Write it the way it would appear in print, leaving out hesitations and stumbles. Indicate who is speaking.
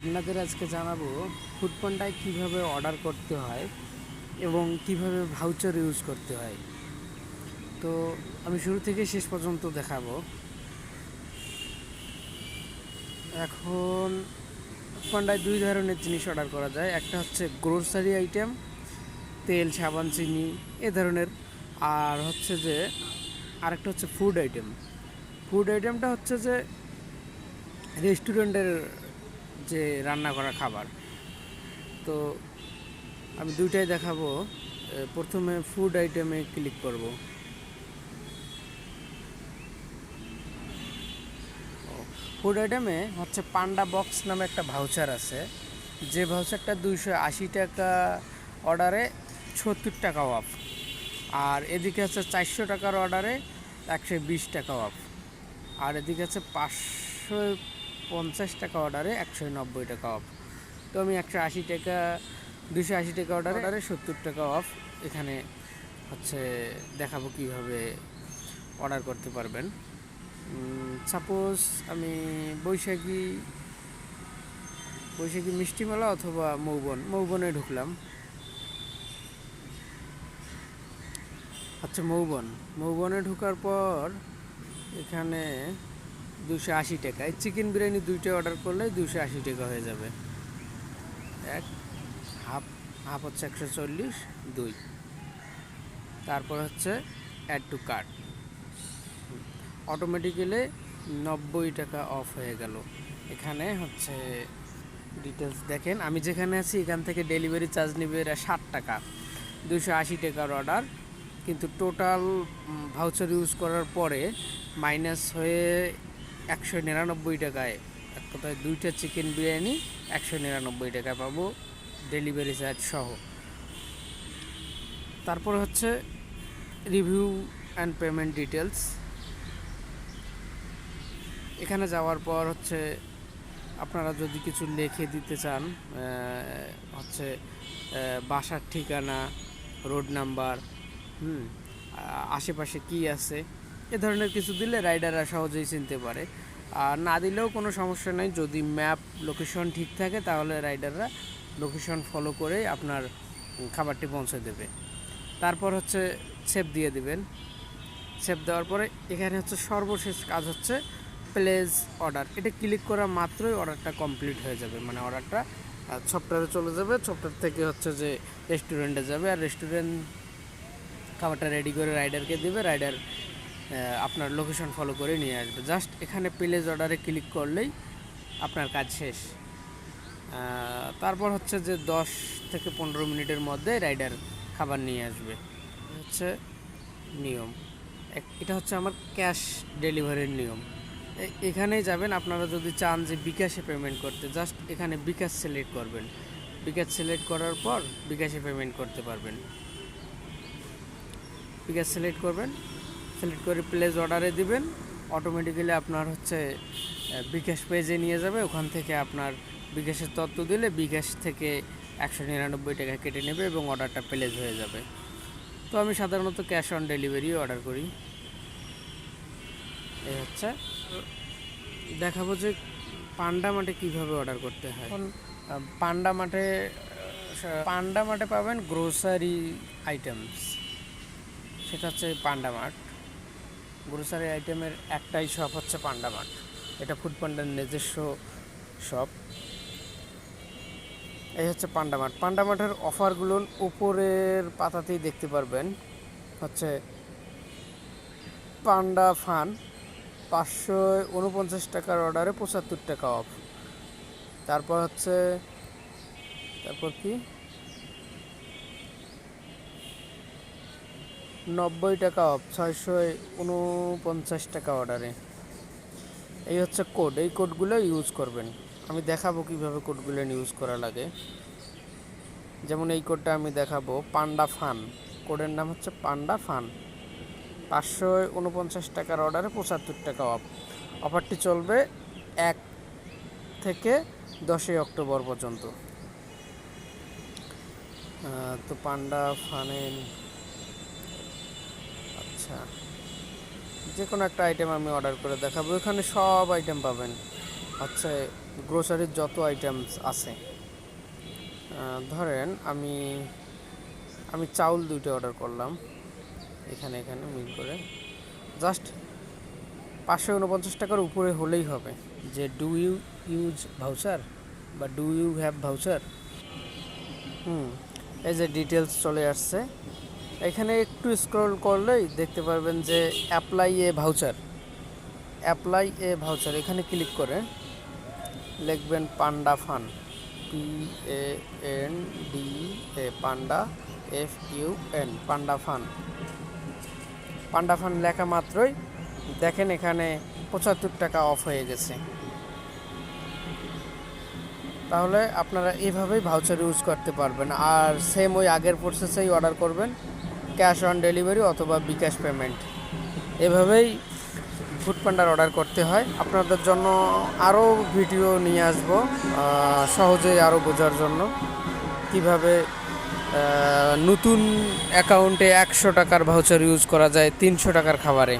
Speaker 1: আপনাদের আজকে জানাবো ফুডপান্ডায় কিভাবে অর্ডার করতে হয় এবং কিভাবে ভাউচার ইউজ করতে হয়। তো আমি শুরু থেকে শেষ পর্যন্ত দেখাবো। এখন ফুডপান্ডায় দুই ধরনের জিনিস অর্ডার করা যায়, একটা হচ্ছে গ্রোসারি আইটেম, তেল সাবান চিনি এ ধরনের, আর হচ্ছে যে আরেকটা হচ্ছে ফুড আইটেম। ফুড আইটেমটা হচ্ছে যে রেস্টুরেন্টের যে রান্না করা খাবার। তো আমি দুইটাই দেখাবো। প্রথমে ফুড আইটেমে ক্লিক করব। ফুড আইটেমে হচ্ছে পান্ডা বক্স নামে একটা ভাউচার আছে, যে ভাউচারটা 280 টাকা অর্ডারে 70 টাকা অফ, আর এদিকে হচ্ছে 400 টাকার অর্ডারে 120 টাকা অফ, আর এদিকে হচ্ছে 550 টাকা অর্ডারে 190 টাকা অফ। তো আমি 180 টাকা 280 টাকা অর্ডারে 70 টাকা অফ এখানে হচ্ছে দেখাবো কিভাবে অর্ডার করতে পারবেন। সাপোজ আমি বৈশাখী মিষ্টিমেলা অথবা মৌবনে ঢুকলাম। আচ্ছা, মৌবনে ঢোকার পর এখানে 280 টাকা, চিকেন বিরিয়ানি দুইটা অর্ডার করলে 280 টাকা হয়ে যাবে। এক হাফ হচ্ছে 140, 2, তারপর হচ্ছে অ্যাড টু কার্ট, অটোমেটিক্যালি 90 টাকা অফ হয়ে গেল। এখানে হচ্ছে ডিটেলস দেখেন, আমি যেখানে আছি এখান থেকে ডেলিভারি চার্জ নেবে 60 টাকা, 280 টাকার অর্ডার, কিন্তু টোটাল ভাউচার ইউজ করার পরে মাইনাস হয়ে 199 টাকায়, এক কথায় দুইটা চিকেন বিরিয়ানি 199 টাকা পাবো ডেলিভারি চার্জ সহ। তারপর হচ্ছে রিভিউ অ্যান্ড পেমেন্ট ডিটেলস। এখানে যাওয়ার পর হচ্ছে আপনারা যদি কিছু লিখে দিতে চান, হচ্ছে বাসার ঠিকানা, রোড নাম্বার, আশেপাশে কি আছে, এ ধরনের কিছু দিলে রাইডাররা সহজেই চিনতে পারে। আর না দিলেও কোনো সমস্যা নেই, যদি ম্যাপ লোকেশন ঠিক থাকে তাহলে রাইডাররা লোকেশন ফলো করে আপনার খাবারটি পৌঁছে দেবে। তারপর হচ্ছে সেভ দিয়ে দিবেন। সেভ দেওয়ার পরে এখানে হচ্ছে সর্বশেষ কাজ হচ্ছে প্লেস অর্ডার। এটা ক্লিক করা মাত্রই অর্ডারটা কমপ্লিট হয়ে যাবে, মানে অর্ডারটা সফটওয়্যারে চলে যাবে, সফটওয়্যার থেকে হচ্ছে যে রেস্টুরেন্টে যাবে, আর রেস্টুরেন্ট খাবারটা রেডি করে রাইডারকে দেবে, রাইডার আপনার লোকেশন ফলো করে নিয়ে আসবে। জাস্ট এখানে প্লেস অর্ডারে ক্লিক করলেই আপনার কাজ শেষ। তারপর হচ্ছে যে 10 থেকে 15 মিনিটের মধ্যে রাইডার খাবার নিয়ে আসবে। হচ্ছে নিয়ম। এটা হচ্ছে আমার ক্যাশ ডেলিভারির নিয়ম। এখানেই যাবেন, আপনারা যদি চান যে বিকাশে পেমেন্ট করতে, জাস্ট এখানে বিকাশ সিলেক্ট করবেন। বিকাশ সিলেক্ট করার পর বিকাশে পেমেন্ট করতে পারবেন। বিকাশ সিলেক্ট করবেন, সিলেক্ট করে প্লেস অর্ডারে দিবেন, অটোমেটিক্যালি আপনার হচ্ছে বিকাশ পেজে নিয়ে যাবে। ওখান থেকে আপনার বিকাশের তথ্য দিলে বিকাশ থেকে 199 টাকা কেটে নেবে এবং অর্ডারটা প্লেস হয়ে যাবে। তো আমি সাধারণত ক্যাশ অন ডেলিভারি অর্ডার করি। এই হচ্ছে দেখাবো যে পান্ডা মাঠে কীভাবে অর্ডার করতে হয়। এখন পান্ডা মাঠে পাবেন গ্রোসারি আইটেমস, সেটা হচ্ছে পান্ডা মার্ট। গ্রোসারি আইটেমের একটাই শপ হচ্ছে পান্ডা মার্ট, এটা ফুডপান্ডার নিজস্ব শপ। এই হচ্ছে পান্ডা মার্ট। পান্ডা মার্টের অফারগুলো উপরের পাতাতেই দেখতে পারবেন। হচ্ছে পান্ডা ফান 549 টাকার অর্ডারে 75 টাকা অফ। তারপর কি 90 টাকা অফ 649 টাকা অর্ডারে। এই হচ্ছে কোড, এই কোডগুলো ইউজ করবেন। আমি দেখাবো কিভাবে কোডগুলো ইউজ করা লাগে। যেমন এই কোডটা আমি দেখাবো, পান্ডা ফান, কোডের নাম হচ্ছে পান্ডা ফান, 549 টাকার অর্ডারে 75 টাকা অফ। অফারটি চলবে 1 থেকে 10 অক্টোবর পর্যন্ত। তো পান্ডা ফানের আচ্ছা যে কোনো একটা আইটেম আমি অর্ডার করে দেখাবো। এখানে সব আইটেম পাবেন, হচ্ছে গ্রোসারির যত আইটেমস আছে, ধরেন আমি আমি চাউল 2টা অর্ডার করলাম, এখানে মিল করে জাস্ট 549 টাকার উপরে হলেই হবে। যে ডু ইউ ইউজ ভাউচার বা ডু ইউ হ্যাভ ভাউচার, এই যে ডিটেলস চলে আসছে। এখানে একটু স্ক্রল করলেই দেখতে পারবেন যে অ্যাপ্লাই এ ভাউচার, এখানে ক্লিক করে লিখবেন পান্ডা ফান, PANDA, পান্ডা FUN, পান্ডা ফান লেখা মাত্রই দেখেন এখানে 75 টাকা অফ হয়ে গেছে। তাহলে আপনারা এইভাবেই ভাউচার ইউজ করতে পারবেন। আর সেম ওই আগের প্রসেসেই অর্ডার করবেন, ক্যাশ অন ডেলিভারি অথবা বিকাশ পেমেন্ট, এভাবেই ফুডপান্ডার অর্ডার করতে হয়। আপনাদের জন্য আরও ভিডিও নিয়ে আসব সহজেই আরও বোঝার জন্য, কিভাবে নতুন অ্যাকাউন্টে 100 টাকার ভাউচার ইউজ করা যায় 300 টাকার খাবারে।